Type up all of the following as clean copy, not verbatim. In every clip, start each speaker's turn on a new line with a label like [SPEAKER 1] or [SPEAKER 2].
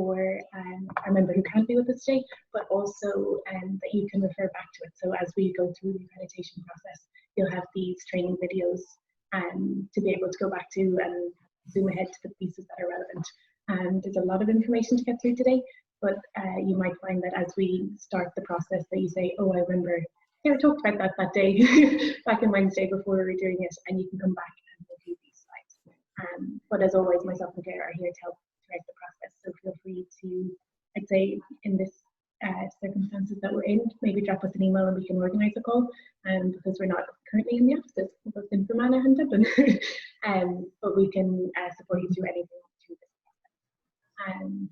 [SPEAKER 1] for a member who can't be with us today, but also that you can refer back to it. So as we go through the accreditation process, you'll have these training videos to be able to go back to and zoom ahead to the pieces that are relevant. And there's a lot of information to get through today, but you might find that as we start the process that you say, oh, I remember, yeah, I talked about that day back in Wednesday before we were doing it, and you can come back and review these slides. But as always, myself and Claire are here to help throughout the process, so feel free to, I'd say in this circumstances that we're in, maybe drop us an email and we can organise a call, because we're not currently in the offices, we're both in Fermanagh and Dublin, but we can support you through anything through this process.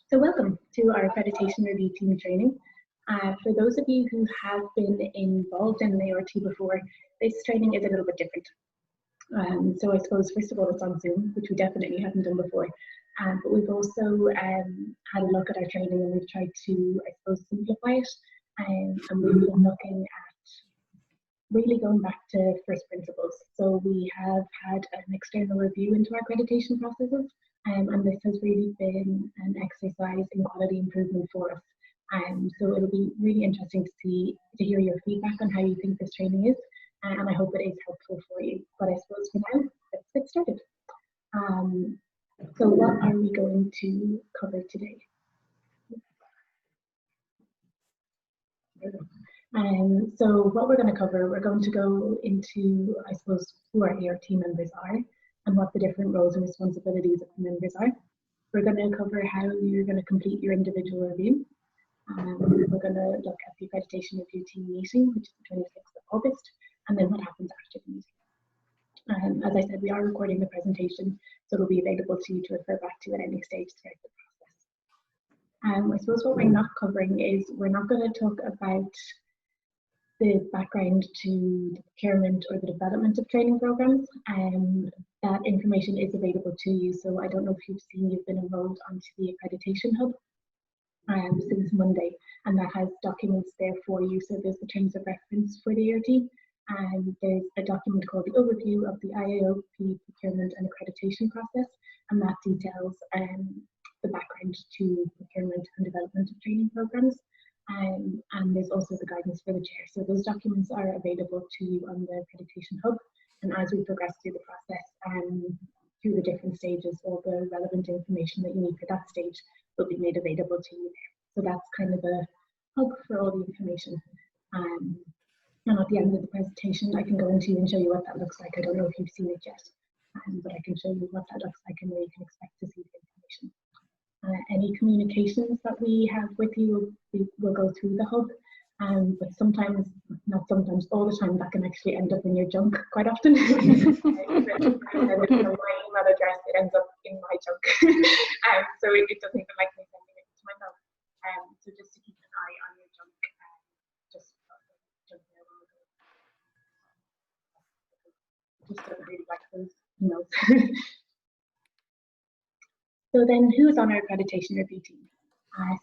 [SPEAKER 1] So welcome to our Accreditation Review Team training. For those of you who have been involved in an ART before, this training is a little bit different. So I suppose first of all it's on Zoom, which we definitely haven't done before. But we've also had a look at our training and we've tried to, I suppose, simplify it. And we've been looking at really going back to first principles. So we have had an external review into our accreditation processes, and this has really been an exercise in quality improvement for us. So it'll be really interesting to hear your feedback on how you think this training is, and I hope it is helpful for you. But I suppose for now, let's get started. So what are we going to cover today? So what we're going to cover, we're going to go into, I suppose, who our ART members are and what the different roles and responsibilities of the members are. We're going to cover how you're going to complete your individual review. We're going to look at the Accreditation Review Team meeting, which is the 26th of August, and then what happens after the meeting. As I said, we are recording the presentation, so it'll be available to you to refer back to at any stage throughout the process. I suppose what we're not covering is we're not going to talk about the background to the procurement or the development of training programs. That information is available to you, so I don't know if you've seen you've been enrolled onto the Accreditation Hub since Monday, and that has documents there for you. So there's the terms of reference for the ART, and there's a document called the Overview of the IAOP Procurement and Accreditation Process, and that details the background to procurement and development of training programs. And there's also the guidance for the chair. So those documents are available to you on the Accreditation Hub, and as we progress through the process through the different stages, all the relevant information that you need for that stage will be made available to you there. So that's kind of a hub for all the information. And at the end of the presentation, I can go into and show you what that looks like. I don't know if you've seen it yet, but I can show you what that looks like and where you can expect to see the information. Any communications that we have with you will go through the hub, but sometimes, not sometimes, all the time, that can actually end up in your junk quite often. From my email address, it ends up in my junk. So it doesn't even like me sending it to myself. So just to keep an eye on your junk, just junk mail will go. Just don't really like those emails. So then, who's on our accreditation review team?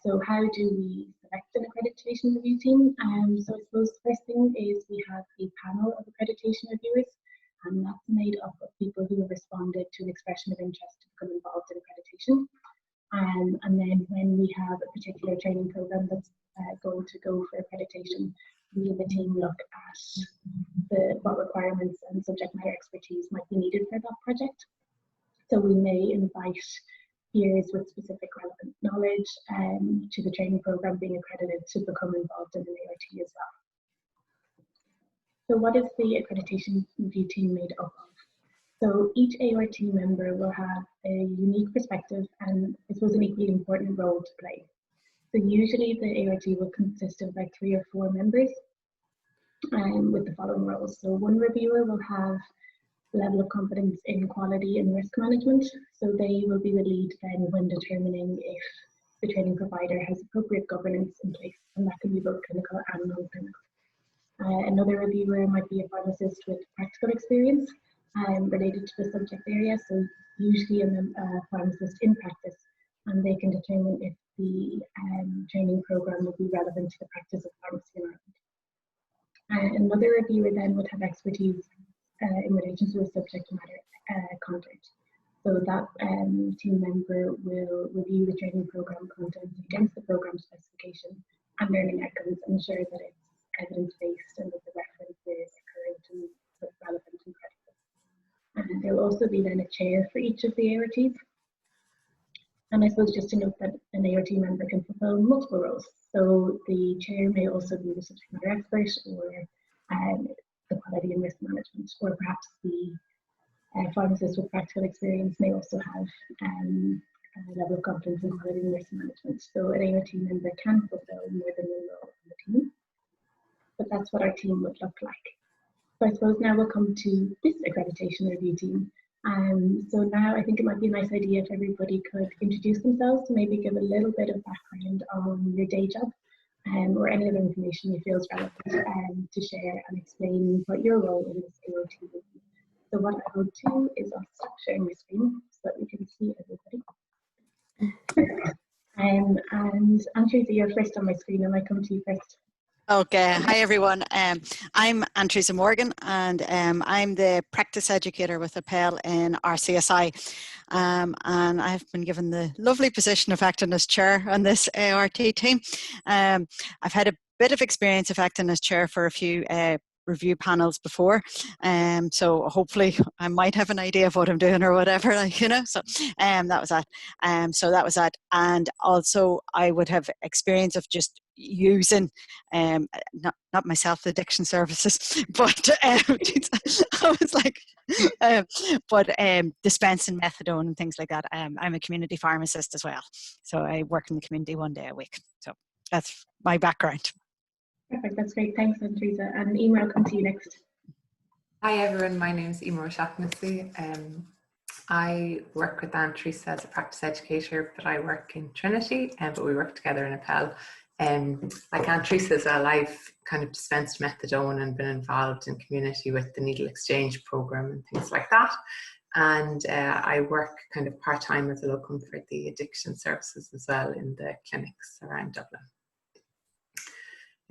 [SPEAKER 1] So how do we select an accreditation review team? So I suppose the first thing is we have a panel of accreditation reviewers, and that's made up of people who have responded to an expression of interest to become involved in accreditation. And then when we have a particular training program that's going to go for accreditation, we as a team look at what requirements and subject matter expertise might be needed for that project. So we may invite peers with specific relevant knowledge to the training program being accredited to become involved in an ART as well. So what is the accreditation review team made up of? So each ART member will have a unique perspective and I suppose an equally important role to play. So usually the ART will consist of about 3 or 4 members with the following roles. So one reviewer will have level of competence in quality and risk management. So they will be the lead then when determining if the training provider has appropriate governance in place, and that can be both clinical and non-clinical. Another reviewer might be a pharmacist with practical experience related to the subject area, so usually a pharmacist in practice, and they can determine if the training program will be relevant to the practice of pharmacy in Ireland. Another reviewer then would have expertise in relation to the subject matter content. So that team member will review the training programme content against the programme specification and learning outcomes and ensure that it's evidence-based and that the references are current and relevant and credible. And there will also be then a chair for each of the ARTs. And I suppose just to note that an ART member can fulfill multiple roles. So the chair may also be the subject matter expert, or the quality and risk management, or perhaps the pharmacist with practical experience may also have a level of competence in quality and risk management. So an ART member can fulfill more than one role in the team, but that's what our team would look like. So I suppose now we'll come to this accreditation review team. So now I think it might be a nice idea if everybody could introduce themselves, maybe give a little bit of background on your day job, or any other information you feel is relevant to share, and explain what your role in this ART review. So what I will do is I'll stop sharing my screen so that we can see everybody. And Andrea, you're first on my screen, and I come to you first.
[SPEAKER 2] Okay, hi everyone. I'm Teresa Morgan, and I'm the practice educator with Appel in RCSI. And I've been given the lovely position of acting as chair on this ART team. I've had a bit of experience of acting as chair for a few review panels before, so hopefully I might have an idea of what I'm doing or whatever, like, you know. So that was that. And also I would have experience of just using not myself the addiction services, but I was like dispensing methadone and things like that. I'm a community pharmacist as well, so I work in the community 1 day a week. So that's my background.
[SPEAKER 1] Perfect, that's great. Thanks, Teresa. And Emer, I'll come to you next.
[SPEAKER 3] Hi everyone, my name is Emer Shaughnessy. I work with Teresa as a practice educator, but I work in Trinity, but we work together in Appel. Like Teresa as well, I've kind of dispensed methadone and been involved in community with the needle exchange program and things like that. And I work kind of part-time as a locum for the addiction services as well in the clinics around Dublin.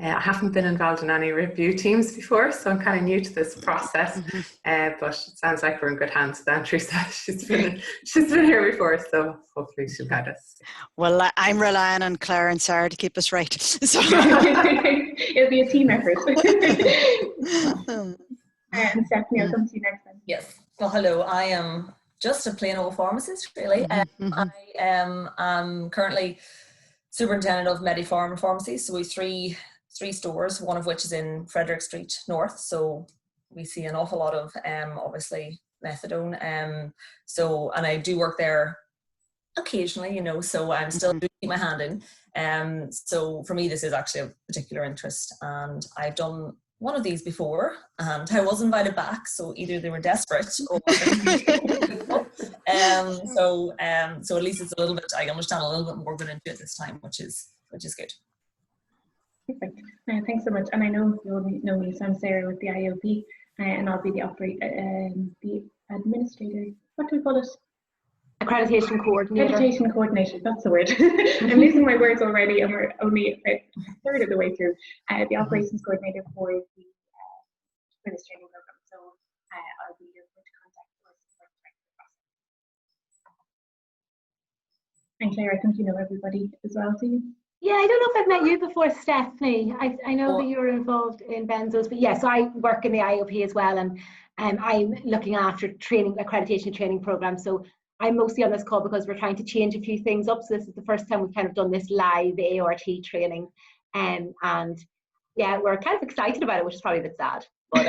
[SPEAKER 3] I haven't been involved in any review teams before, so I'm kind of new to this process, but it sounds like we're in good hands with Teresa. She's been here before, so hopefully she'll guide us.
[SPEAKER 2] Well, I'm relying on Claire and Sarah to keep us right. So.
[SPEAKER 1] It'll be a team effort. And Stephanie, I'll come to you next time.
[SPEAKER 4] Yes. Well, hello. I am just a plain old pharmacist, really. I am currently superintendent of Medipharm Pharmacies, so we have three stores, one of which is in Frederick Street North. So we see an awful lot of obviously methadone. And I do work there occasionally, you know, so I'm still keep my hand in. So for me, this is actually of particular interest, and I've done one of these before, and I was invited back. So either they were desperate, or so at least it's a little bit. I understand a little bit more going into it this time, which is good.
[SPEAKER 1] Perfect. Thanks so much. And I know you all know me, so I'm Sarah with the IOP, and I'll be the administrator. What do we call it?
[SPEAKER 5] Accreditation coordinator.
[SPEAKER 1] Accreditation coordinator, that's the word. I'm losing my words already, and we're only a third of the way through. The operations coordinator for the training program. So I'll be your point of contact for support the process. And Claire, I think you know everybody as well, do you?
[SPEAKER 5] Yeah, I don't know if I've met you before, Stephanie. I know that you're involved in Benzos, but yes, I work in the IOP as well, and I'm looking after accreditation training programs. So I'm mostly on this call because we're trying to change a few things up. So this is the first time we've kind of done this live ART training, and yeah, we're kind of excited about it, which is probably a bit sad. But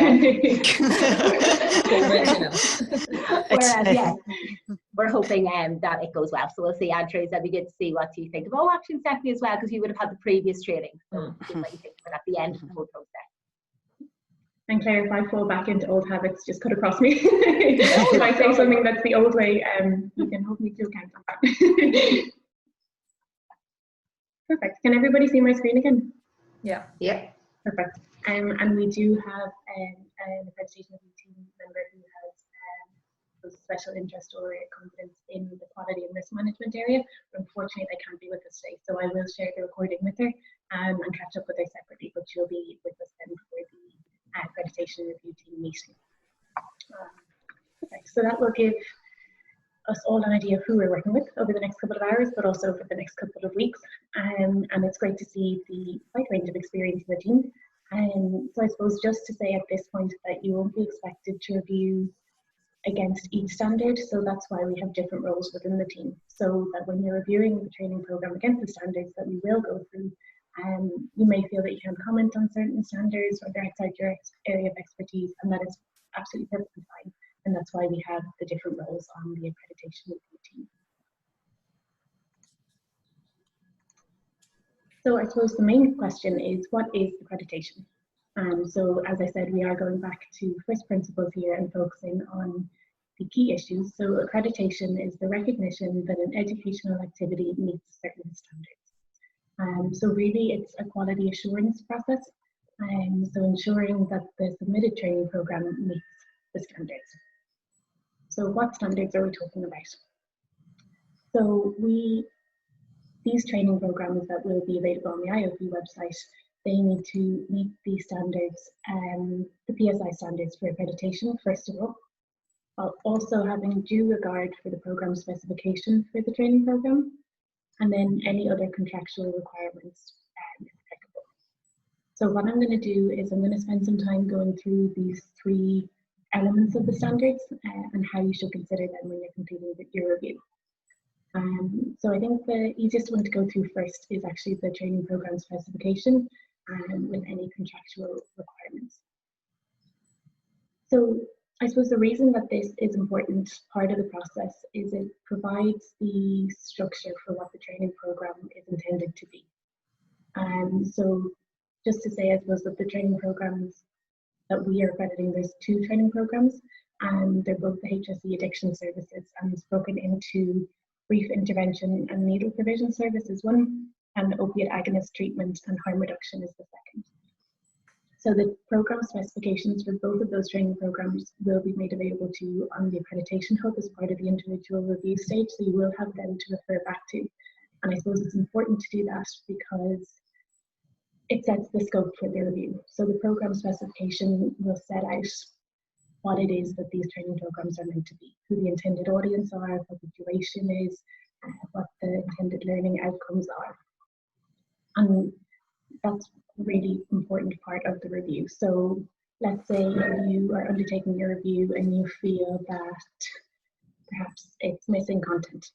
[SPEAKER 5] whereas, yeah, we're hoping that it goes well. So we'll see. And Teresa, it'd be good to see what you think of. Oh, actually, Stephanie as well, because you would have had the previous training. So what you think about at the end of the whole process.
[SPEAKER 1] And Claire, if I fall back into old habits, just cut across me. If I say something that's the old way, you can hold me to account on that. Perfect. Can everybody see my screen again?
[SPEAKER 4] Yeah.
[SPEAKER 3] Yeah.
[SPEAKER 1] Perfect. And we do have an accreditation review team member who has a special interest or competence in the quality and risk management area. But unfortunately, they can't be with us today, so I will share the recording with her and catch up with her separately. But she'll be with us then for the accreditation review team meeting. Perfect. So that will give us all an idea of who we're working with over the next couple of hours, but also over the next couple of weeks. And it's great to see the wide range of experience in the team. So I suppose just to say at this point that you won't be expected to review against each standard, so that's why we have different roles within the team, so that when you're reviewing the training program against the standards that we will go through, you may feel that you can't comment on certain standards or they're outside your area of expertise, and that is absolutely perfectly fine. And that's why we have the different roles on the accreditation review team. So I suppose the main question is, what is accreditation? So as I said, we are going back to first principles here and focusing on the key issues. So accreditation is the recognition that an educational activity meets certain standards. So really it's a quality assurance process. So ensuring that the submitted training program meets the standards. So what standards are we talking about? So these training programs that will be available on the IOP website, they need to meet the standards, the PSI standards for accreditation, first of all, while also having due regard for the programme specification for the training program, and then any other contractual requirements if applicable. So what I'm going to do is I'm going to spend some time going through these three elements of the standards and how you should consider them when you're completing your review. So I think the easiest one to go through first is actually the training program specification with any contractual requirements. So I suppose the reason that this is important part of the process is it provides the structure for what the training program is intended to be. So just to say, I suppose that the training programs that we are accrediting, there's two training programs, and they're both the HSE addiction services, and it's broken into brief intervention and needle provision service is one, and opiate agonist treatment and harm reduction is the second. So the program specifications for both of those training programs will be made available to you on the accreditation hub as part of the individual review stage, so you will have them to refer back to. And I suppose it's important to do that because it sets the scope for the review. So the program specification will set out what it is that these training programs are meant to be, who the intended audience are, what the duration is, what the intended learning outcomes are. And that's a really important part of the review. So let's say you are undertaking your review and you feel that perhaps it's missing content.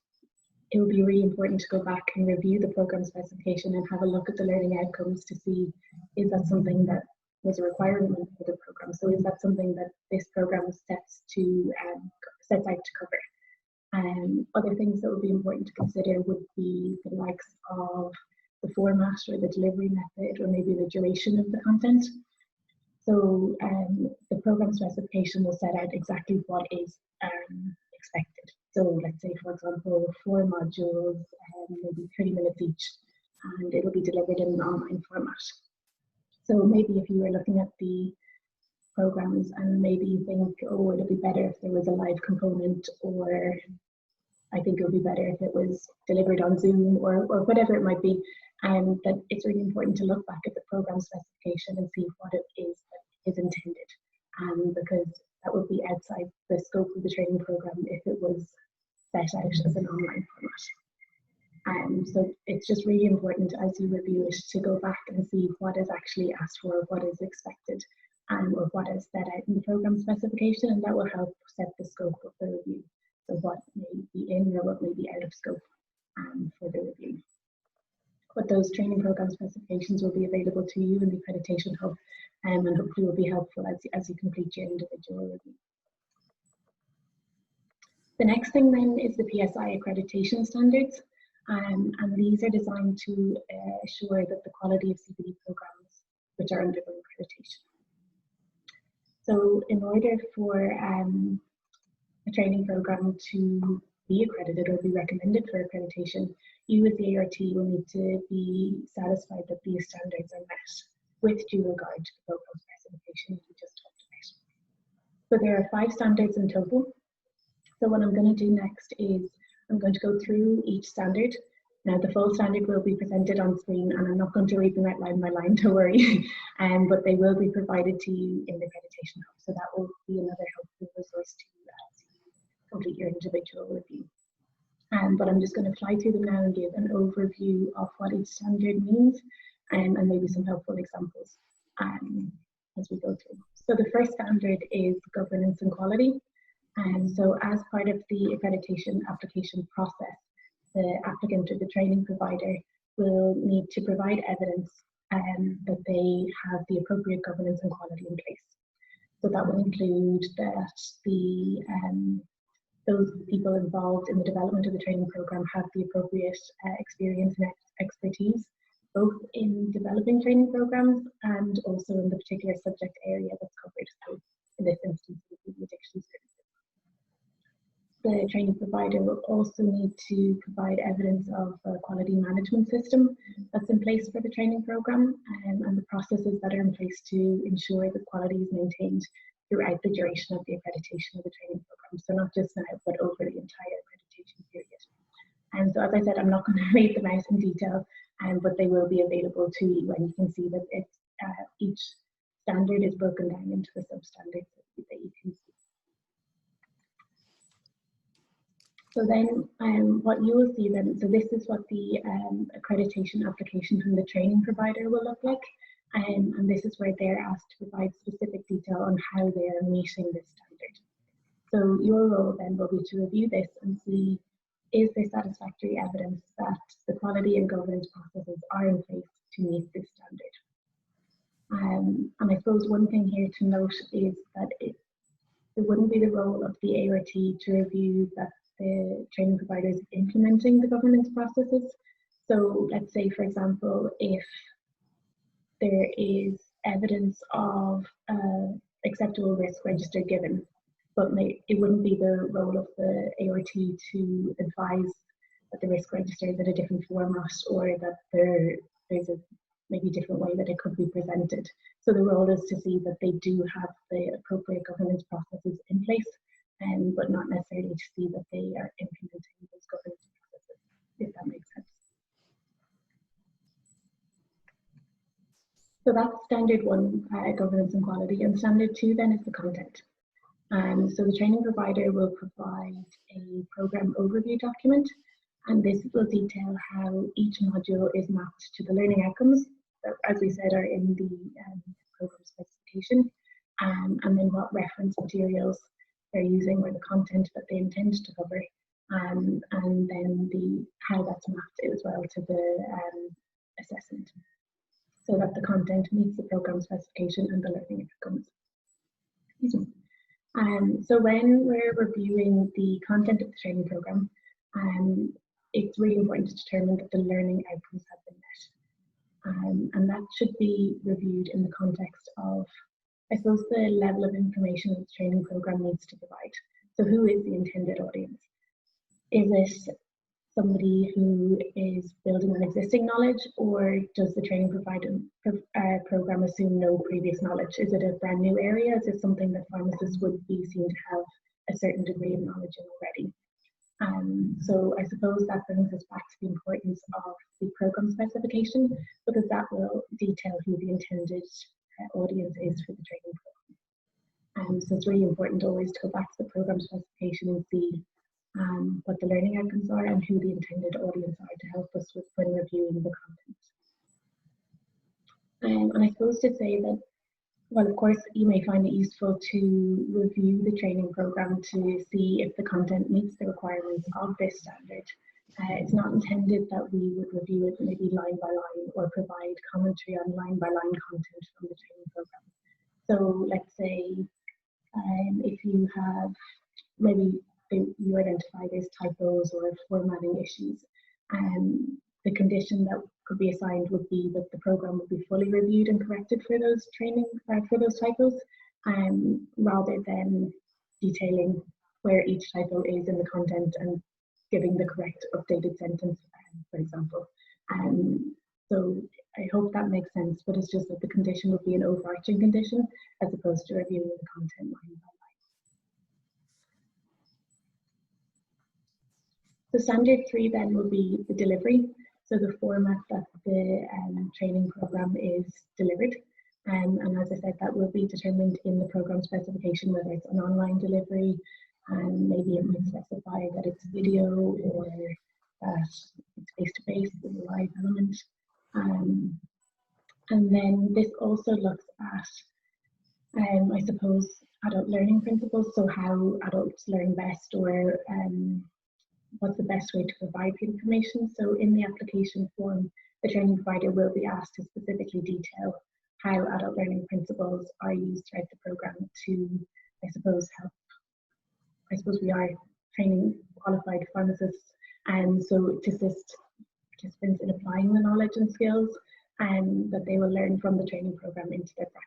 [SPEAKER 1] It will be really important to go back and review the program specification and have a look at the learning outcomes to see, is that something that was a requirement for the program? So is that something that this program sets out to cover? Other things that would be important to consider would be the likes of the format or the delivery method, or maybe the duration of the content. So the program specification will set out exactly what is expected. So let's say, for example, 4 modules, maybe 30 minutes each, and it'll be delivered in an online format. So maybe if you were looking at the programs and maybe you think, oh, it'd be better if there was a live component, or I think it would be better if it was delivered on Zoom, or whatever it might be, that it's really important to look back at the program specification and see what it is that is intended, because that would be outside the scope of the training program if it was set out as an online format. So it's just really important as you review it to go back and see what is actually asked for, what is expected, or what is set out in the program specification, and that will help set the scope of the review. So what may be in or what may be out of scope for the review. But those training program specifications will be available to you in the accreditation hub, and hopefully will be helpful as you complete your individual review. The next thing then is the PSI Accreditation Standards. And these are designed to assure that the quality of CPD programs which are undergoing accreditation. So in order for a training program to be accredited or be recommended for accreditation, you as the ART will need to be satisfied that these standards are met with due regard to the program specification we just talked about. So there are 5 standards in total. So what I'm going to do next is I'm going to go through each standard. Now the full standard will be presented on screen, and I'm not going to read them out line by line, don't worry, but they will be provided to you in the accreditation hub. So that will be another helpful resource to you as complete your individual review. But I'm just going to fly through them now and give an overview of what each standard means, and maybe some helpful examples as we go through. So the first standard is governance and quality. And so as part of the accreditation application process, the applicant or the training provider will need to provide evidence that they have the appropriate governance and quality in place. So that will include that those people involved in the development of the training program have the appropriate experience and expertise, both in developing training programs and also in the particular subject area that's covered. So in this instance, it would be addiction services. The training provider will also need to provide evidence of a quality management system that's in place for the training program, and the processes that are in place to ensure that quality is maintained throughout the duration of the accreditation of the training program. So not just now, but over the entire accreditation period. And so, as I said, I'm not going to read them out in detail, but they will be available to you, and you can see that it's, each standard is broken down into the sub-standards that you can see. So then what you will see then, so this is what the accreditation application from the training provider will look like. And this is where they're asked to provide specific detail on how they are meeting this standard. So your role then will be to review this and see, is there satisfactory evidence that the quality and governance processes are in place to meet this standard? And I suppose one thing here to note is that it wouldn't be the role of the ART to review that the training provider is implementing the governance processes. So let's say, for example, if there is evidence of acceptable risk register given, but it wouldn't be the role of the ART to advise that the risk register is in a different format, or that there's a maybe different way that it could be presented. So the role is to see that they do have the appropriate governance processes in place, but not necessarily to see that they are implementing those governance processes, if that makes sense. So that's standard one, governance and quality, and standard two then is the content. So the training provider will provide a program overview document, and this will detail how each module is mapped to the learning outcomes that, as we said, are in the program specification, and then what reference materials they're using, or the content that they intend to cover, and then how that's mapped as well to the assessment, so that the content meets the program specification and the learning outcomes. Excuse me. So when we're reviewing the content of the training program, it's really important to determine that the learning outcomes have been met. And that should be reviewed in the context of, I suppose, the level of information that the training program needs to provide. So who is the intended audience? Is it somebody who is building on existing knowledge, or does the training program assume no previous knowledge? Is it a brand new area? Is it something that pharmacists would be seen to have a certain degree of knowledge in already? So I suppose that brings us back to the importance of the program specification, because that will detail who the intended audience is for the training program. So it's really important always to go back to the program specification and see what the learning outcomes are and who the intended audience are, to help us with when reviewing the content. And I suppose to say that, well, of course, you may find it useful to review the training program to see if the content meets the requirements of this standard. It's not intended that we would review it maybe line by line or provide commentary on line by line content from the training program. So let's say if you have maybe you identify there's typos or formatting issues, the condition that could be assigned would be that the program would be fully reviewed and corrected for those for those typos, rather than detailing where each typo is in the content and giving the correct updated sentence, for example. So I hope that makes sense, but it's just that the condition would be an overarching condition as opposed to reviewing the content line by line. So standard 3 then will be the delivery, so the format that the training program is delivered. And as I said, that will be determined in the program specification, whether it's an online delivery, and maybe it might specify that it's video or that it's face-to-face with a live element. And then this also looks at, I suppose, adult learning principles, so how adults learn best, or what's the best way to provide the information. So in the application form, the training provider will be asked to specifically detail how adult learning principles are used throughout the programme to, I suppose, help. I suppose we are training qualified pharmacists, and so to assist participants in applying the knowledge and skills that they will learn from the training programme into their practice.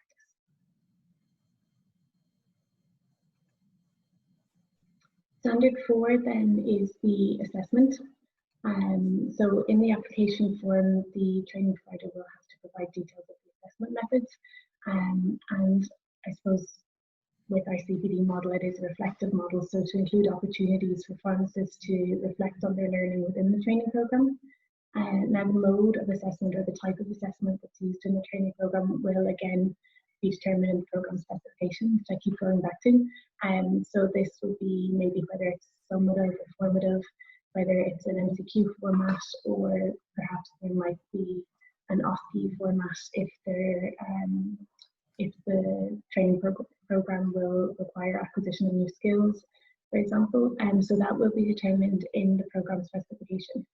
[SPEAKER 1] Standard 4 then is the assessment. So in the application form, the training provider will have to provide details of the assessment methods. And I suppose with our CPD model, it is a reflective model, so to include opportunities for pharmacists to reflect on their learning within the training programme. Now the mode of assessment, or the type of assessment that's used in the training programme, will again be determined in the programme specification, which I keep going back to. So this would be maybe whether it's summative or formative, whether it's an MCQ format, or perhaps there might be an OSCE format if the training programme will require acquisition of new skills, for example. So that will be determined in the programme specification.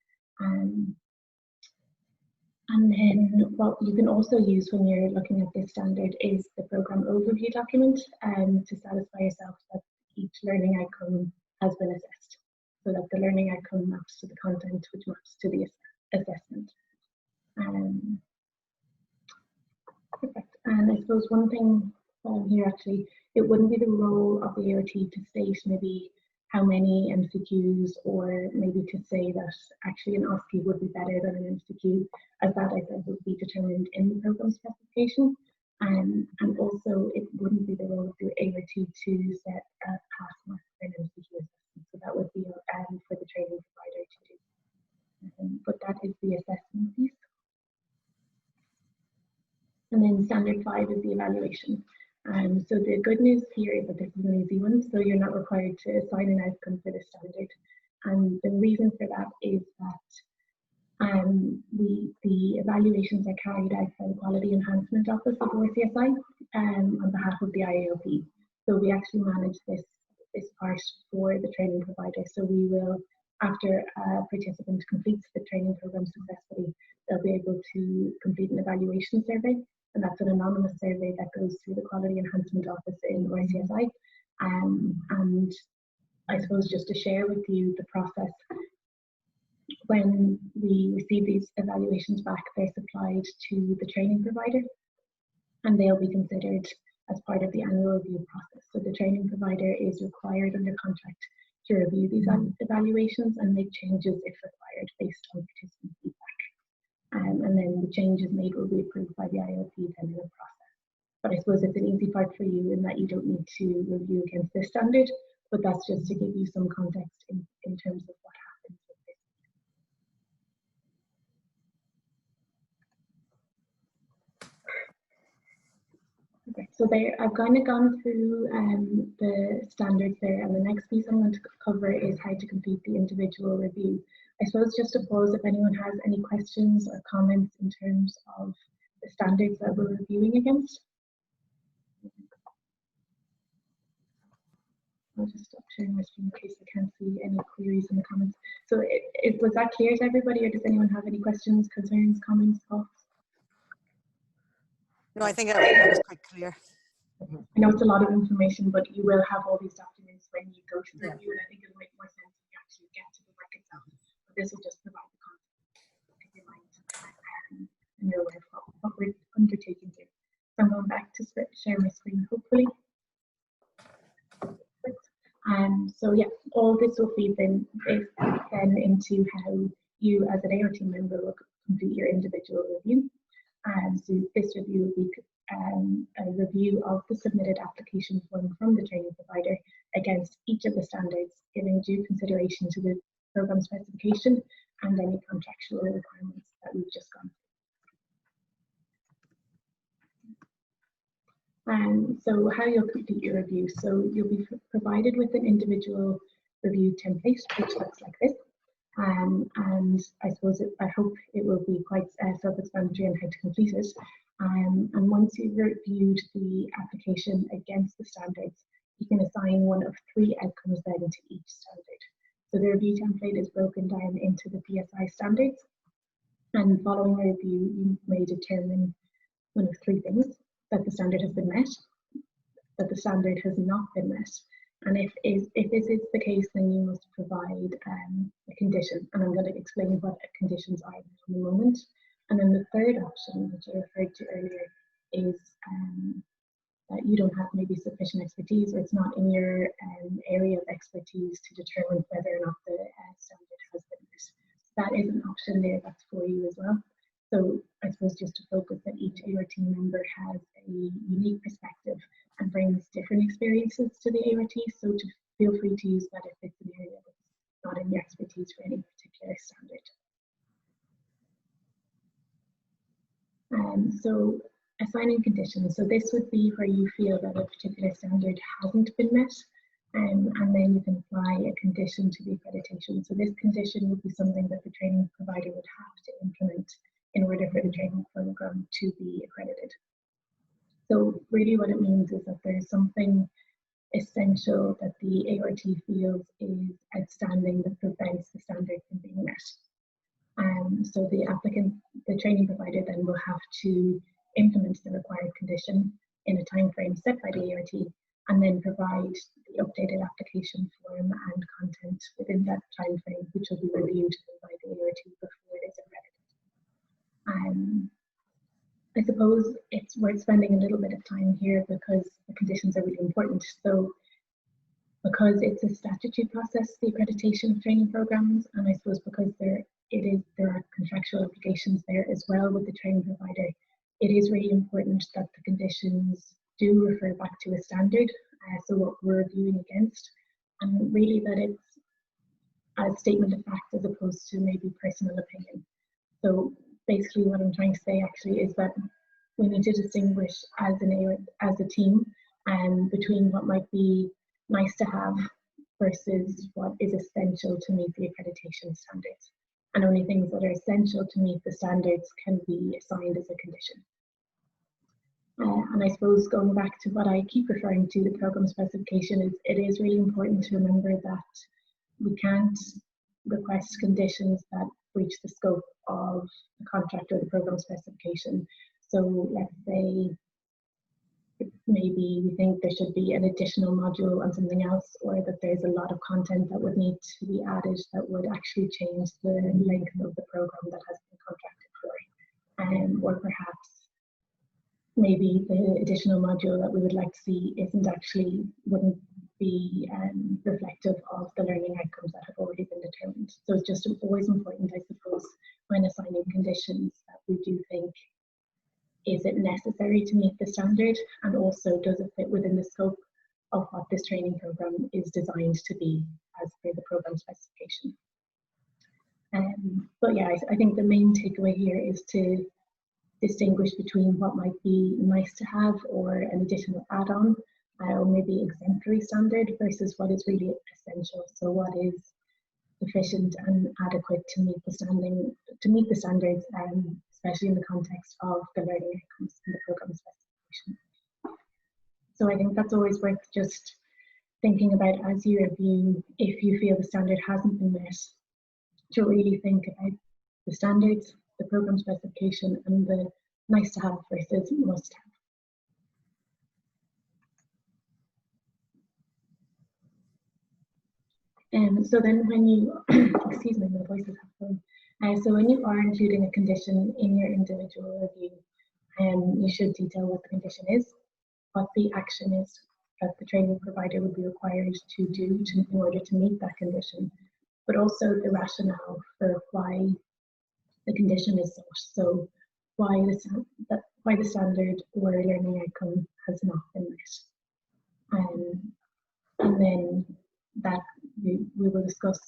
[SPEAKER 1] And then what you can also use when you're looking at this standard is the programme overview document to satisfy yourself that each learning outcome has been assessed, so that the learning outcome maps to the content, which maps to the assessment. Perfect. And I suppose one thing here, actually, it wouldn't be the role of the ART to state maybe how many MCQs, or maybe to say that actually an OSCE would be better than an MCQ, as that I said would be determined in the programme specification. And also it wouldn't be the role of the ART to set a pass mark for an MCQ assessment. So that would be for the training provider to do. But that is the assessment piece. And then standard 5 is the evaluation. So the good news here is that this is an easy one, so you're not required to assign an outcome for the standard. And the reason for that is that the evaluations are carried out by the Quality Enhancement Office of RCSI on behalf of the IAOP. So we actually manage this part for the training provider. So we will, after a participant completes the training programme successfully, they'll be able to complete an evaluation survey. And that's an anonymous survey that goes through the Quality Enhancement Office in RCSI. And I suppose just to share with you the process, when we receive these evaluations back, they're supplied to the training provider, and they'll be considered as part of the annual review process. So the training provider is required under contract to review these evaluations and make changes if required based on participant feedback. And then the changes made will be approved by the IOP then in the process. But I suppose it's an easy part for you in that you don't need to review against this standard, but that's just to give you some context in terms of what happens with this. Okay, so there, I've kind of gone through the standards there, and the next piece I'm going to cover is how to complete the individual review. I suppose just to pause if anyone has any questions or comments in terms of the standards that we're reviewing against. I'll just stop sharing my screen in case I can't see any queries in the comments. So was that clear to everybody, or does anyone have any questions, concerns, comments, thoughts?
[SPEAKER 2] No, I think that was quite clear.
[SPEAKER 1] I know it's a lot of information, but you will have all these documents when you go to the review, and I think it'll make more sense when you actually get to the work itself. But this will just provide the context in your mind and know what we're undertaking here. So I'm going back to share my screen, hopefully. So yeah, all this will feed then into how you as an ART member will complete your individual review. So this review will be a review of the submitted application form from the training provider against each of the standards, giving due consideration to the programme specification and any contractual requirements that we've just gone So how you'll complete your review. So you'll be provided with an individual review template, which looks like this. And I suppose I hope it will be quite self-explanatory on how to complete it. And once you've reviewed the application against the standards, you can assign one of 3 outcomes then to each standard. So the review template is broken down into the PSI standards, and following a review, you may determine one of 3 things: that the standard has been met, that the standard has not been met, and if this is the case, then you must provide a condition, and I'm going to explain what conditions are in a moment. And then the third option, which I referred to earlier, is that you don't have maybe sufficient expertise, or it's not in your area of expertise to determine whether or not the standard has been met. That is an option there that's for you as well. So I suppose just to focus that each AOR team member has a unique perspective and brings different experiences to the AOR, so to feel free to use that if it's an area that's not in your expertise for any particular standard. So assigning conditions. So this would be where you feel that a particular standard hasn't been met, and then you can apply a condition to the accreditation. So this condition would be something that the training provider would have to implement in order for the training program to be accredited. So really what it means is that there's something essential that the AORT feels is outstanding that prevents the standard from being met. So the applicant, the training provider then will have to implement the required condition in a time frame set by the AORT, and then provide the updated application form and content within that time frame, which will be reviewed by the AORT before it is accredited. I suppose it's worth spending a little bit of time here because the conditions are really important. So because it's a statutory process, the accreditation of training programs, and I suppose because there are contractual obligations there as well with the training provider, it is really important that the conditions do refer back to a standard, so what we're reviewing against, and really that it's a statement of fact as opposed to maybe personal opinion. So basically what I'm trying to say actually is that we need to distinguish as a team between what might be nice to have versus what is essential to meet the accreditation standards. And only things that are essential to meet the standards can be assigned as a condition. And I suppose going back to what I keep referring to, the programme specification, it is really important to remember that we can't request conditions that breach the scope of the contract or the programme specification. So let's say maybe we think there should be an additional module on something else, or that there's a lot of content that would need to be added that would actually change the length of the program that has been contracted for. Or perhaps maybe the additional module that we would like to see wouldn't be reflective of the learning outcomes that have already been determined. So it's just always important, I suppose, when assigning conditions that we do think, is it necessary to meet the standard, and also does it fit within the scope of what this training program is designed to be as per the programme specification. But yeah, I think the main takeaway here is to distinguish between what might be nice to have or an additional add-on, or maybe exemplary standard versus what is really essential. So what is sufficient and adequate to meet the standards, especially in the context of the learning outcomes in the programme specification. So I think that's always worth just thinking about as you review, if you feel the standard hasn't been met, to really think about the standards, the programme specification, and the nice to have versus must have. So then when you, excuse me, my voice is happening. So when you are including a condition in your individual review, you should detail what the condition is, what the action is that the training provider would be required to do in order to meet that condition, but also the rationale for why the condition is such. So why the standard or learning outcome has not been met. And then that we will discuss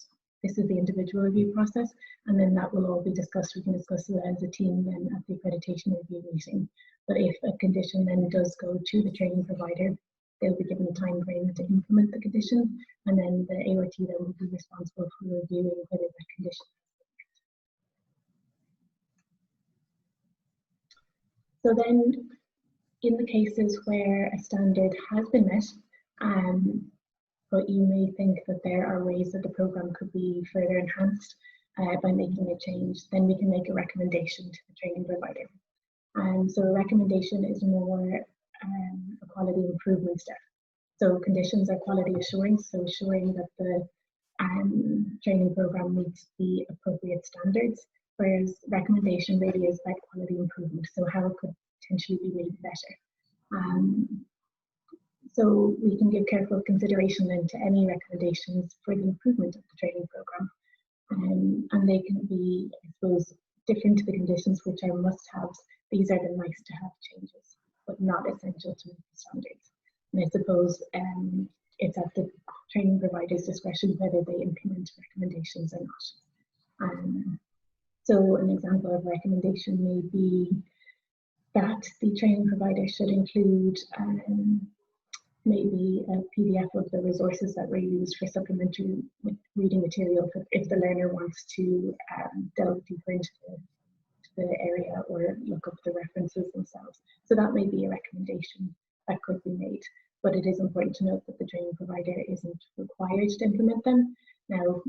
[SPEAKER 1] this is the individual review process, and then that will all be discussed. We can discuss it as a team then at the accreditation review meeting. But if a condition then does go to the training provider, they'll be given a time frame to implement the condition, and then the AOT then will be responsible for reviewing whether that condition has been met. So then, in the cases where a standard has been met, but you may think that there are ways that the programme could be further enhanced by making a change, then we can make a recommendation to the training provider. So a recommendation is more a quality improvement step. So conditions are quality assurance, so assuring that the training programme meets the appropriate standards, whereas recommendation really is about quality improvement, so how it could potentially be made better. So we can give careful consideration then to any recommendations for the improvement of the training programme. And they can be, I suppose, different to the conditions which are must-haves. These are the nice-to-have changes, but not essential to meet the standards. And I suppose it's at the training provider's discretion whether they implement recommendations or not. So an example of recommendation may be that the training provider should include maybe a PDF of the resources that were used for supplementary reading material if the learner wants to delve deeper into the area or look up the references themselves. So that may be a recommendation that could be made, but it is important to note that the training provider isn't required to implement them. Now,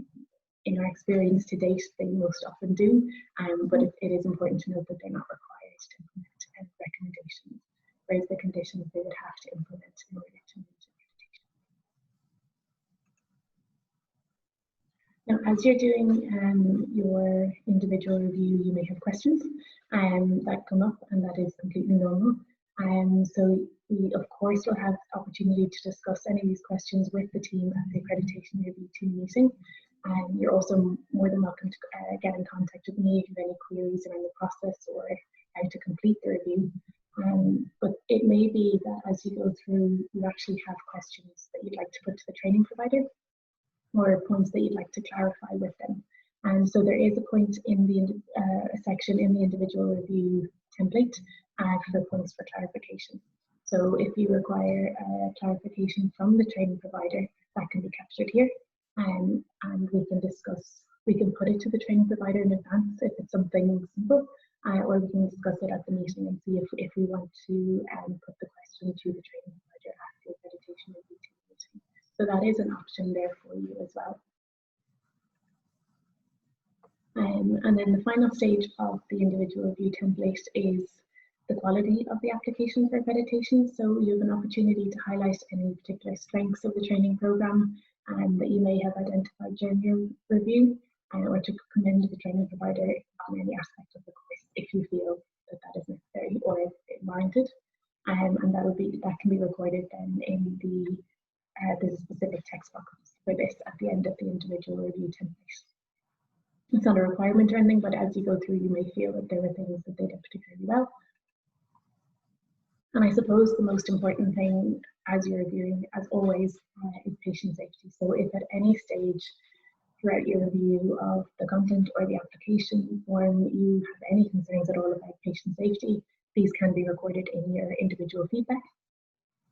[SPEAKER 1] in our experience to date, they most often do, but it is important to note that they're not required to implement any recommendations, whereas the conditions they would have to implement in order to meet accreditation. Now, as you're doing your individual review, you may have questions that come up, and that is completely normal. So we, of course, will have the opportunity to discuss any of these questions with the team at the Accreditation Review Team meeting. You're also more than welcome to get in contact with me if you have any queries around the process or how to complete the review. But it may be that as you go through, you actually have questions that you'd like to put to the training provider or points that you'd like to clarify with them. And so there is a point in the section in the individual review template for the points for clarification. So if you require clarification from the training provider, that can be captured here. And we can put it to the training provider in advance if it's something simple, or we can discuss it at the meeting and see if we want to put the question to the training provider at the Accreditation Review Team meeting. So that is an option there for you as well. And then the final stage of the individual review template is the quality of the application for accreditation. So you have an opportunity to highlight any particular strengths of the training programme that you may have identified during your review, or to commend the training provider on any aspect of the course if you feel that that is necessary or warranted. And that can be recorded then in the specific text box for this at the end of the individual review template. It's not a requirement or anything, but as you go through, you may feel that there were things that they did particularly well. And I suppose the most important thing as you're reviewing, as always, is patient safety. So if at any stage throughout your review of the content or the application form you have any concerns at all about patient safety, these can be recorded in your individual feedback.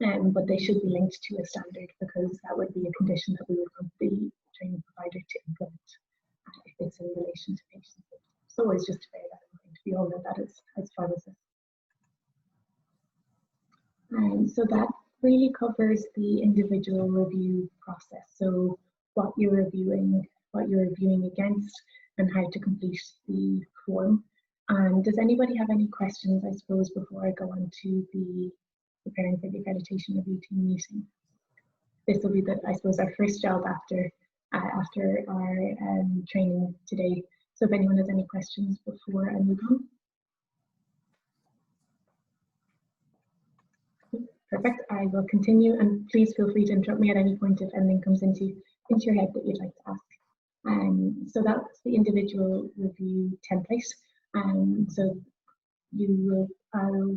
[SPEAKER 1] But they should be linked to a standard, because that would be a condition that we would want the training provider to implement if it's in relation to patient safety. So always just to bear that in mind. We all know that as pharmacists. So that really covers the individual review process. So what you're reviewing against, and how to complete the form. And does anybody have any questions, I suppose, before I go on to the preparing for the Accreditation Review Team meeting? This will be, I suppose, our first job after our training today. So if anyone has any questions before I move on. Perfect, I will continue, and please feel free to interrupt me at any point if anything comes into your head that you'd like to ask. So that's the individual review template. So I'll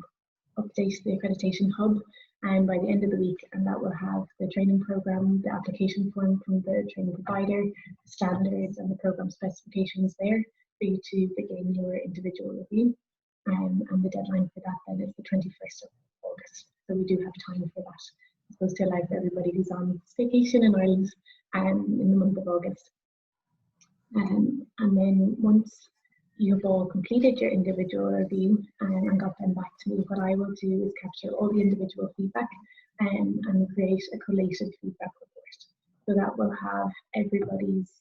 [SPEAKER 1] update the accreditation hub and by the end of the week, and that will have the training program, the application form from the training provider, the standards and the program specifications there for you to begin your individual review. And the deadline for that then is the 21st of August. So we do have time for that. I suppose to allow for everybody who's on vacation in Ireland in the month of August. And then once you've all completed your individual review and got them back to me, what I will do is capture all the individual feedback and create a collated feedback report. So that will have everybody's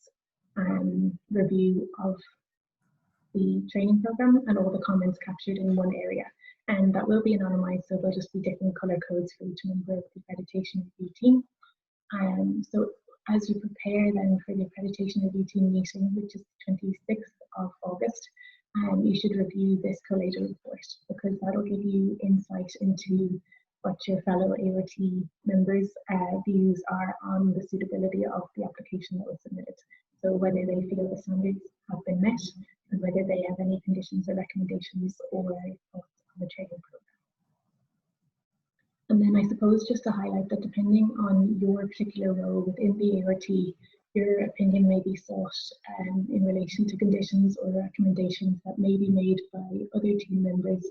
[SPEAKER 1] review of the training program and all the comments captured in one area. And that will be anonymized, so there'll just be different color codes for each member of the accreditation review team. So as you prepare then for the accreditation review team meeting, which is the 26th of August, you should review this collated report, because that'll give you insight into what your fellow ART members' views are on the suitability of the application that was submitted. So whether they feel the standards have been met, and whether they have any conditions or recommendations or thoughts on the training program. And then I suppose just to highlight that depending on your particular role within the ART, your opinion may be sought in relation to conditions or recommendations that may be made by other team members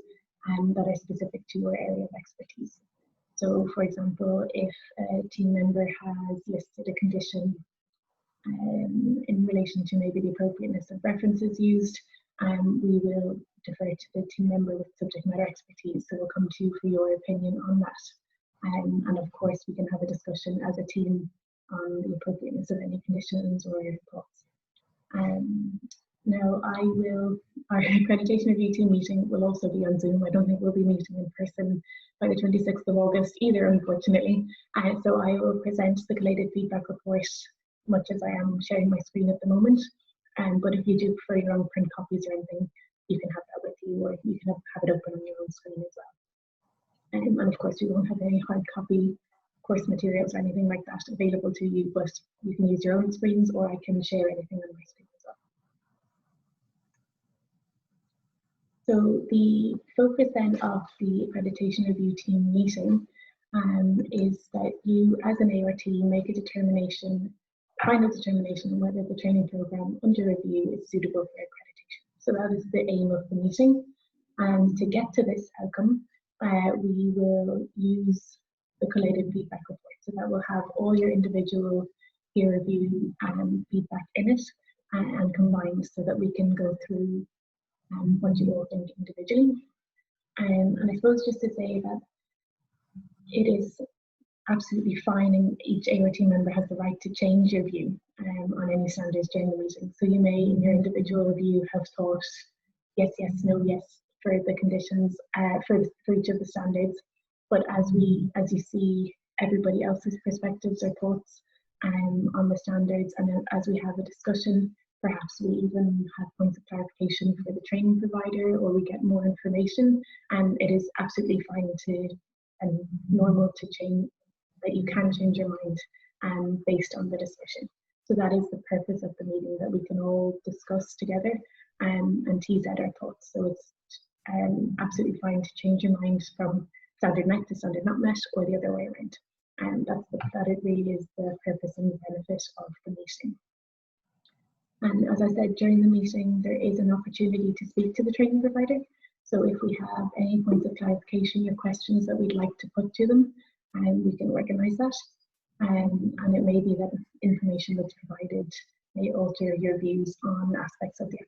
[SPEAKER 1] that are specific to your area of expertise. So for example, if a team member has listed a condition in relation to maybe the appropriateness of references used, we will defer to the team member with subject matter expertise. So we'll come to you for your opinion on that. And of course, we can have a discussion as a team on the appropriateness of any conditions or thoughts. Now, our accreditation review team meeting will also be on Zoom. I don't think we'll be meeting in person by the 26th of August either, unfortunately. So I will present the collated feedback report, much as I am sharing my screen at the moment. But if you do prefer your own print copies or anything, you can have that with you, or you can have it open on your own screen as well. And of course, we won't have any hard copy course materials or anything like that available to you, but you can use your own screens, or I can share anything on my screen as well. So the focus then of the accreditation review team meeting is that you, as an ART, make a determination, final determination on whether the training program under review is suitable for accreditation. So that is the aim of the meeting. And to get to this outcome, we will use the collated feedback report. So that will have all your individual peer review feedback in it and combined, so that we can go through what you all think individually. And I suppose just to say that it is absolutely fine, and each ART member has the right to change your view on any standards during the meeting. So you may, in your individual review, have thought yes, yes, no, yes for the conditions for each of the standards. But as you see everybody else's perspectives or thoughts on the standards, and as we have a discussion, perhaps we even have points of clarification for the training provider, or we get more information, and it is absolutely fine to and normal to change, that you can change your mind based on the discussion. So that is the purpose of the meeting, that we can all discuss together and tease out our thoughts. So it's absolutely fine to change your mind from standard met to standard not met, or the other way around. And that it really is the purpose and benefit of the meeting. And as I said, during the meeting, there is an opportunity to speak to the training provider. So if we have any points of clarification or questions that we'd like to put to them, we can organise that. And it may be that information that's provided may alter your views on aspects of the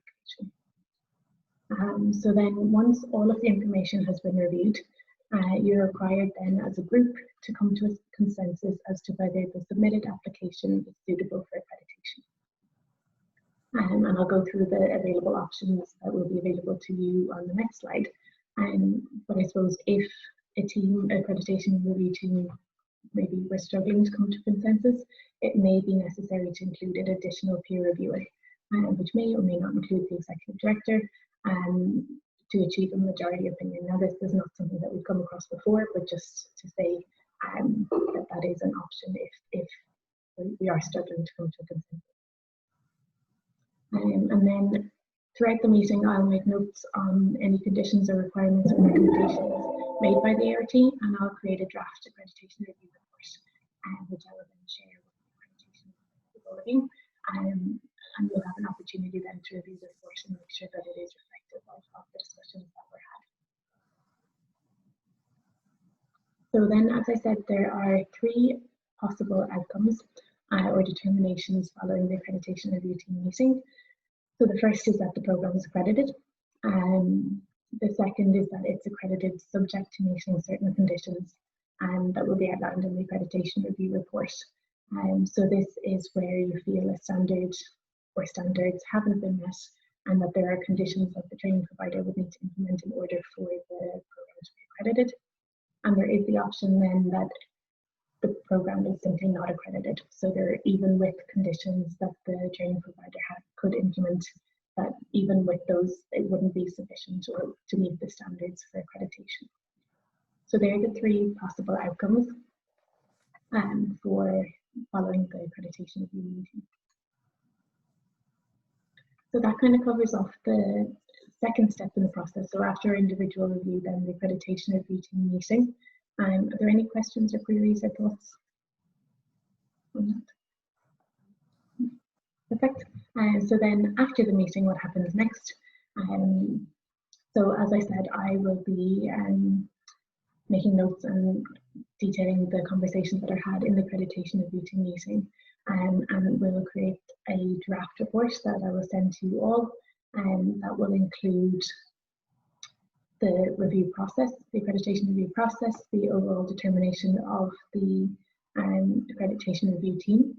[SPEAKER 1] application. So then once all of the information has been reviewed, you're required then as a group to come to a consensus as to whether the submitted application is suitable for accreditation. And I'll go through the available options that will be available to you on the next slide. But I suppose if a team, accreditation review team, maybe we're struggling to come to consensus, it may be necessary to include an additional peer reviewer, which may or may not include the executive director, to achieve a majority opinion. Now, this is not something that we've come across before, but just to say that is an option if we are struggling to come to a consensus. And then Throughout the meeting, I'll make notes on any conditions or requirements or recommendations made by the ART, and I'll create a draft accreditation review report, which I will then share with the accreditation authority. And we'll have an opportunity then to review the report and make sure that it is reflective of the discussions that were had. So then, as I said, there are 3 possible outcomes or determinations following the Accreditation Review Team meeting. So the first is that the programme is accredited. The second is that it's accredited subject to meeting certain conditions, and that will be outlined in the Accreditation Review report. So this is where you feel a standard or standards haven't been met, and that there are conditions that the training provider would need to implement in order for the programme to be accredited. And there is the option then that the programme is simply not accredited. So there, even with conditions that the training provider could implement, that even with those, it wouldn't be sufficient or to meet the standards for accreditation. So there are the 3 possible outcomes for following the accreditation review meeting. So that kind of covers off the second step in the process. So after individual review, then the accreditation review team meeting. Are there any questions or queries or thoughts on that? Perfect. So then after the meeting, what happens next? So as I said, I will be making notes and detailing the conversations that are had in the accreditation review team meeting, and we'll create a draft report that I will send to you all, and that will include the review process, the accreditation review process, the overall determination of the accreditation review team,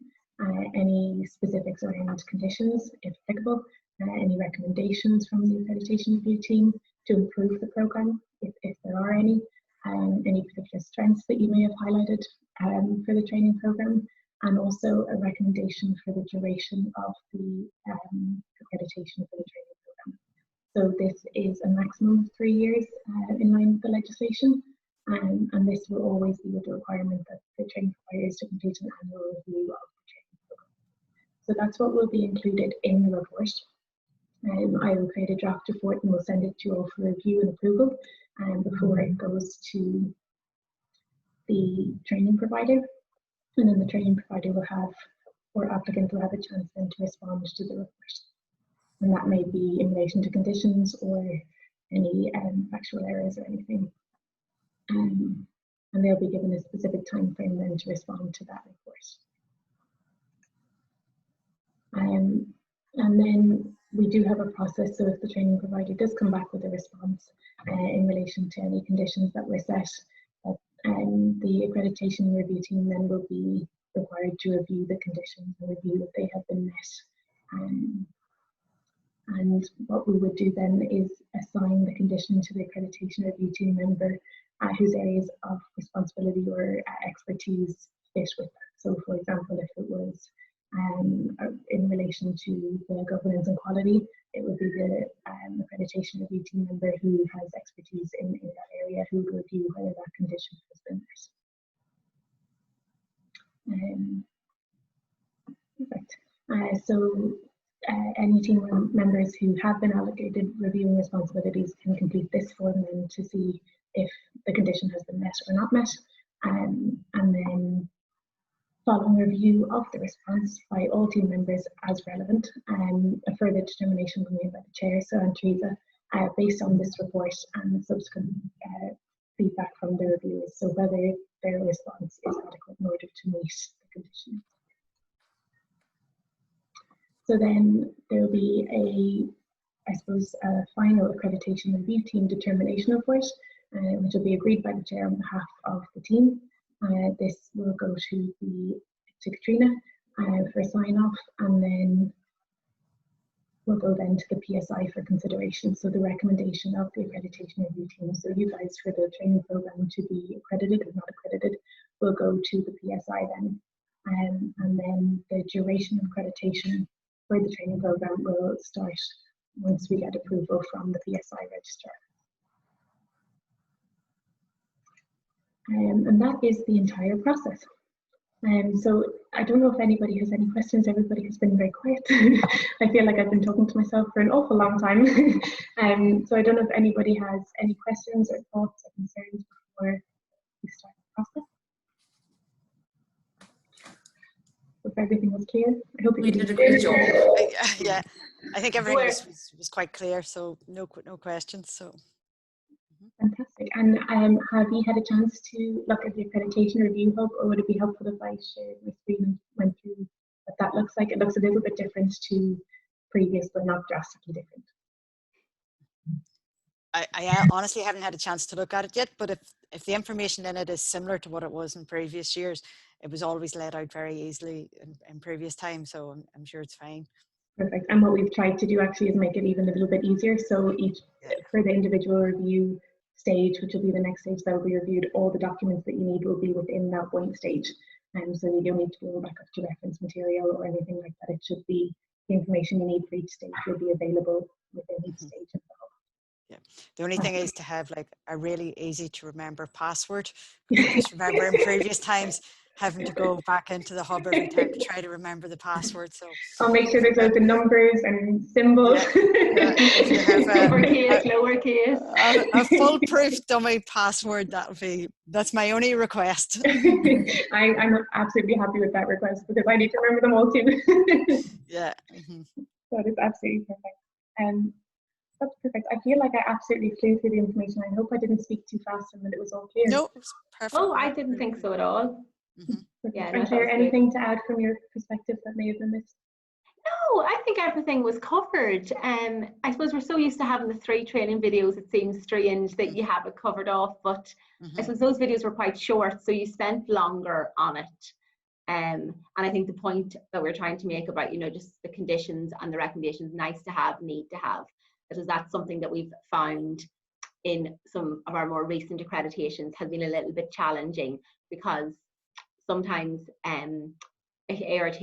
[SPEAKER 1] any specifics around conditions, if applicable, any recommendations from the accreditation review team to improve the programme, if there are any particular strengths that you may have highlighted for the training programme, and also a recommendation for the duration of the accreditation for the training programme. So this is a maximum of 3 years in line with the legislation, and this will always be with the requirement that the training provider is to complete an annual review of the training programme. So that's what will be included in the report. I will create a draft report and we'll send it to you all for review and approval before it goes to the training provider. And then the training provider will have, or applicant will have a chance then to respond to the report. And that may be in relation to conditions or any factual errors or anything. And they'll be given a specific time frame then to respond to that report. And then we do have a process, so if the training provider does come back with a response in relation to any conditions that were set, the accreditation review team then will be required to review the conditions and review if they have been met. And what we would do then is assign the condition to the accreditation review team member whose areas of responsibility or expertise fit with that. So for example, if it was in relation to the governance and quality, it would be the accreditation review team member who has expertise in that area who would review whether that condition has been met. Perfect. So any team members who have been allocated reviewing responsibilities can complete this form then to see if the condition has been met or not met, and then following review of the response by all team members as relevant, a further determination will be made by the chair, so Teresa, based on this report and subsequent feedback from the reviewers, so whether their response is adequate in order to meet the conditions. So then there will be a final accreditation review team determination report, which will be agreed by the chair on behalf of the team. This will go to Katrina for sign off, and then we'll go then to the PSI for consideration. So the recommendation of the accreditation review team. So you guys, for the training program to be accredited or not accredited, will go to the PSI then, and then the duration of accreditation for the training program will start once we get approval from the PSI registrar. And that is the entire process. So I don't know if anybody has any questions. Everybody has been very quiet. I feel like I've been talking to myself for an awful long time. So I don't know if anybody has any questions or thoughts or concerns before we start the process. If everything was clear, I hope
[SPEAKER 4] You did a great job.
[SPEAKER 2] Yeah, I think everything was quite clear, so no questions. So
[SPEAKER 1] fantastic. And have you had a chance to look at the Accreditation Review Hub, or would it be helpful if I shared my screen and went through what that looks like? It looks a little bit different to previous, but not drastically different.
[SPEAKER 2] I honestly haven't had a chance to look at it yet, but if the information in it is similar to what it was in previous years, it was always laid out very easily in previous times, so I'm sure it's fine.
[SPEAKER 1] Perfect. And what we've tried to do actually is make it even a little bit easier. So for the individual review stage, which will be the next stage that will be reviewed, all the documents that you need will be within that one stage. And so you don't need to go back up to reference material or anything like that. It should be the information you need for each stage will be available within each stage of the hub.
[SPEAKER 2] Yeah. The only thing is to have like a really easy to remember password. I just remember in previous times having to go back into the hub every time to try to remember the password. So
[SPEAKER 1] I'll make sure there's loads of numbers and symbols.
[SPEAKER 2] If you have
[SPEAKER 5] uppercase, lowercase,
[SPEAKER 2] a foolproof dummy password, that's my only request.
[SPEAKER 1] I'm absolutely happy with that request because I need to remember them all too.
[SPEAKER 2] Yeah.
[SPEAKER 1] That is absolutely perfect. That's perfect. I feel like I absolutely flew through the information. I hope I didn't speak too fast and that it was all clear.
[SPEAKER 2] No, it was perfect.
[SPEAKER 5] Oh, I didn't think so at all.
[SPEAKER 1] Yeah, is there anything to add from your perspective that may have been missed?
[SPEAKER 5] No, I think everything was covered. I suppose we're so used to having the 3 training videos, it seems strange that you have it covered off, but I suppose those videos were quite short, so you spent longer on it. And I think the point that we're trying to make about, just the conditions and the recommendations, nice to have, need to have, because that's something that we've found in some of our more recent accreditations has been a little bit challenging, because sometimes ARTs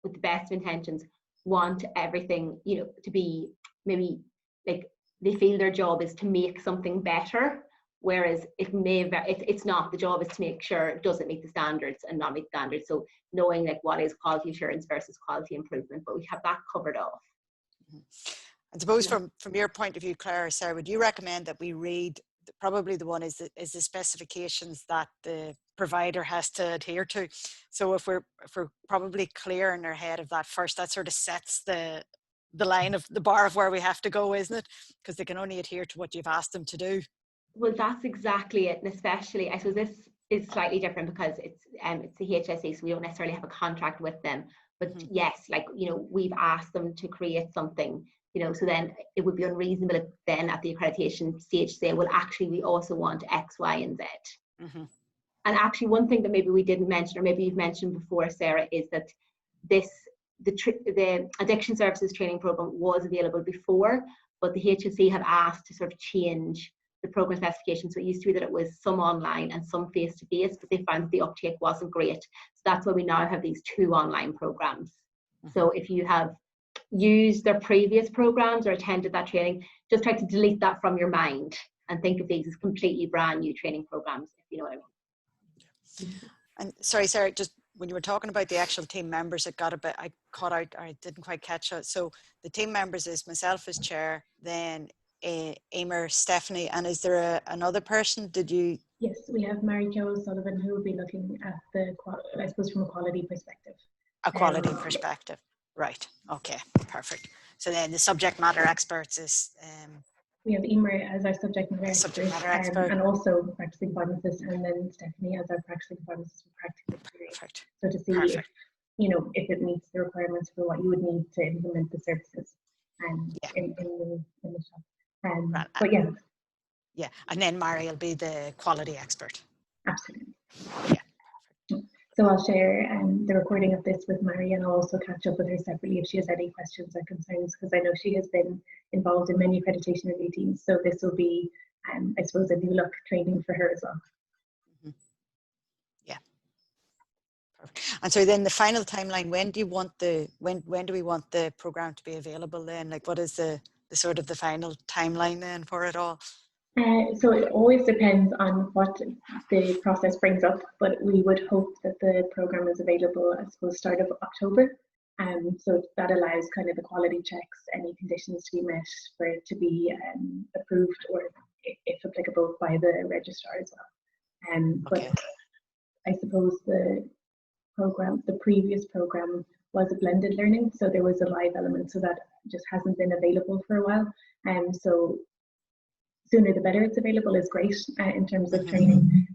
[SPEAKER 5] with the best intentions want everything to be maybe like they feel their job is to make something better, whereas it's not. The job is to make sure it doesn't meet the standards and not meet standards. So knowing like what is quality assurance versus quality improvement, but we have that covered off.
[SPEAKER 2] I suppose from your point of view, Claire or Sarah, would you recommend that we read, probably the one is the specifications that the provider has to adhere to? So if we're probably clear in our head of that first, that sort of sets the line of the bar of where we have to go, isn't it? Because they can only adhere to what you've asked them to do.
[SPEAKER 5] Well, that's exactly it. And especially, I suppose this is slightly different because it's the HSE, so we don't necessarily have a contract with them. But yes, like, we've asked them to create something, so then it would be unreasonable if then at the accreditation stage say, well, actually, we also want X, Y, and Z. And actually, one thing that maybe we didn't mention, or maybe you've mentioned before, Sarah, is that the addiction services training program was available before, but the HSE have asked to sort of change the program specification. So it used to be that it was some online and some face-to-face, but they found that the uptake wasn't great. So that's why we now have these 2 online programs. So if you have used their previous programs or attended that training, just try to delete that from your mind and think of these as completely brand new training programs, if you know what I mean.
[SPEAKER 2] And sorry, Sarah, just when you were talking about the actual team members, it got a bit, I caught out, I didn't quite catch it. So the team members is myself as chair, then Emer, Stephanie, and is there another person? Did you? Yes,
[SPEAKER 1] we have Mary Jo Sullivan, who will be looking at I suppose from a quality perspective.
[SPEAKER 2] A quality perspective, right? Okay, perfect. So then the subject matter experts is.
[SPEAKER 1] We have Emer as our subject matter expert, and also practicing pharmacist, and then Stephanie as our practicing pharmacist with practical experience.
[SPEAKER 2] Perfect.
[SPEAKER 1] So to see if it meets the requirements for what you would need to implement the services in the shop. But
[SPEAKER 2] yeah, and then Mary will be the quality expert.
[SPEAKER 1] Absolutely.
[SPEAKER 2] Yeah.
[SPEAKER 1] So I'll share the recording of this with Mary, and I'll also catch up with her separately if she has any questions or concerns, because I know she has been involved in many accreditation review teams. So this will be, I suppose, a new look training for her as well.
[SPEAKER 2] Yeah. Perfect. And so then the final timeline, when do we want the program to be available then? Like, what is the sort of the final timeline then for it all?
[SPEAKER 1] So it always depends on what the process brings up, but we would hope that the programme is available, I suppose, start of October. So that allows kind of the quality checks, any conditions to be met for it to be approved, or if applicable, by the registrar as well.
[SPEAKER 2] Okay.
[SPEAKER 1] But I suppose the previous programme was a blended learning, so there was a live element, so that just hasn't been available for a while. So sooner the better it's available is great in terms of training,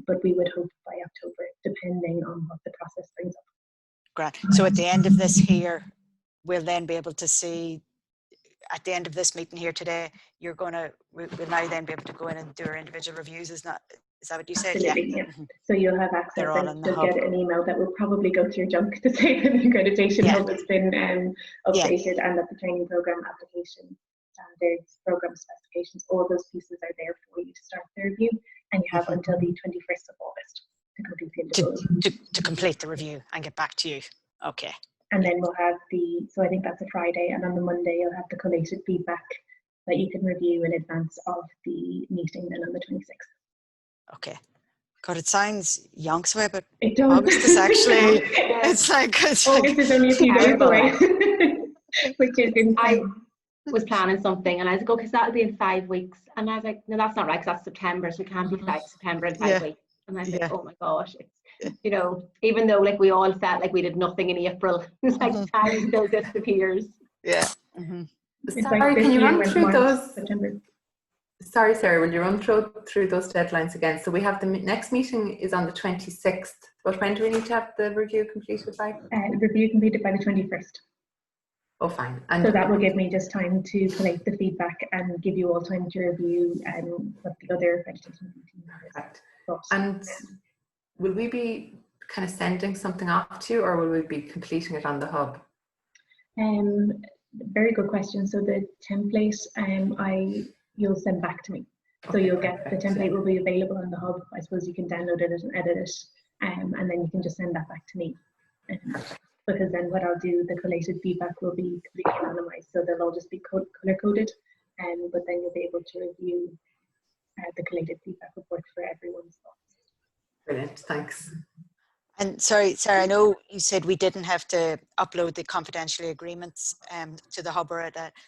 [SPEAKER 1] but we would hope by October, depending on what the process brings up.
[SPEAKER 2] Great. So at the end of this here, we'll then be able to see, at the end of this meeting here today, we'll now then be able to go in and do our individual reviews. Is that what you said?
[SPEAKER 1] Absolutely, yeah. So you'll have access,
[SPEAKER 2] They're all in the
[SPEAKER 1] you'll
[SPEAKER 2] hub.
[SPEAKER 1] get an email that will probably go to your junk to say that the accreditation hub has been updated, and that the training programme application standards, programme specifications, all those pieces are there for you to start the review, and you have until the 21st of August to complete the individual
[SPEAKER 2] to complete the review and get back to you. Okay.
[SPEAKER 1] And then we'll have so I think that's a Friday, and on the Monday you'll have the collated feedback that you can review in advance of the meeting then on the 26th.
[SPEAKER 2] Okay. God, it sounds yonks away, but
[SPEAKER 1] It does.
[SPEAKER 2] August is actually, it's
[SPEAKER 1] August is only a few days away. Which is insane.
[SPEAKER 5] I was planning something, and I was like, because that'll be in 5 weeks. And I was like, no, that's not right, because that's September, so we can't be September in 5 weeks. And I was like, oh my gosh, it's, you know, even though like we all felt like we did nothing in April, it's like time still disappears.
[SPEAKER 2] Yeah.
[SPEAKER 3] Sorry, can you run through those? September. Sorry, Sarah, will you run through those deadlines again? So we have the next meeting is on the 26th. But when do we need to have the review completed by?
[SPEAKER 1] Review completed by the 21st.
[SPEAKER 3] Oh, fine. And
[SPEAKER 1] so that will give me just time to collect the feedback and give you all time to review what the other accreditation team
[SPEAKER 3] has. And will we be kind of sending something off to you, or will we be completing it on the hub?
[SPEAKER 1] Very good question. So the template you'll send back to me. So you'll get the template will be available on the hub. I suppose you can download it and edit it, and then you can just send that back to me. Because then what I'll do, the collated feedback will be completely anonymized, so they'll all just be color coded, but then you'll be able to review the collated feedback report for everyone's thoughts.
[SPEAKER 3] Brilliant, thanks.
[SPEAKER 2] And sorry, Sarah, I know you said we didn't have to upload the confidentiality agreements to the hub,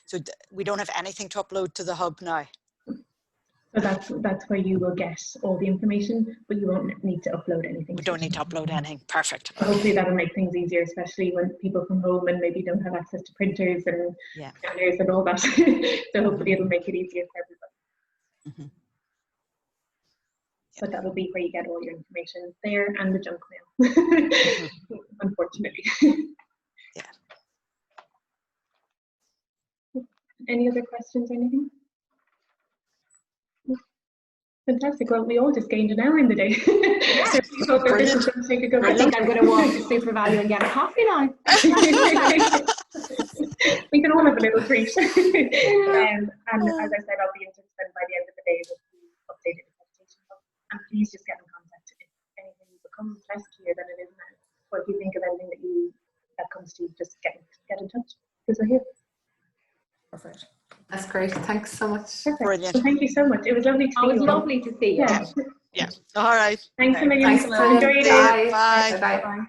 [SPEAKER 2] so we don't have anything to upload to the hub now.
[SPEAKER 1] So that's where you will get all the information, but you won't need to upload anything.
[SPEAKER 2] We don't need to upload anything. Perfect.
[SPEAKER 1] So hopefully that'll make things easier, especially when people from home and maybe don't have access to printers and scanners and all that. So hopefully it'll make it easier for everybody. But that'll be where you get all your information there, and the junk mail, unfortunately. Any other questions or anything? Fantastic. Well, we all just gained an hour in the day. So
[SPEAKER 5] I think I'm going to walk to Super Value and get a coffee now.
[SPEAKER 1] We can all have a little treat. And as I said, I'll be in touch by the end of the day with the updated accreditation book. And please just get in contact if anything becomes less clear than it is now. Or if you think of anything that comes to you, just get in touch, because we're here.
[SPEAKER 3] Perfect. That's great. Thanks so much.
[SPEAKER 2] Brilliant.
[SPEAKER 1] Well, thank you so much. It was lovely to see you.
[SPEAKER 5] It was lovely to see you.
[SPEAKER 2] Yeah. All right.
[SPEAKER 1] Thanks a million.
[SPEAKER 3] Thanks a million.
[SPEAKER 1] Enjoy your day.
[SPEAKER 2] Bye.
[SPEAKER 3] Bye. Bye.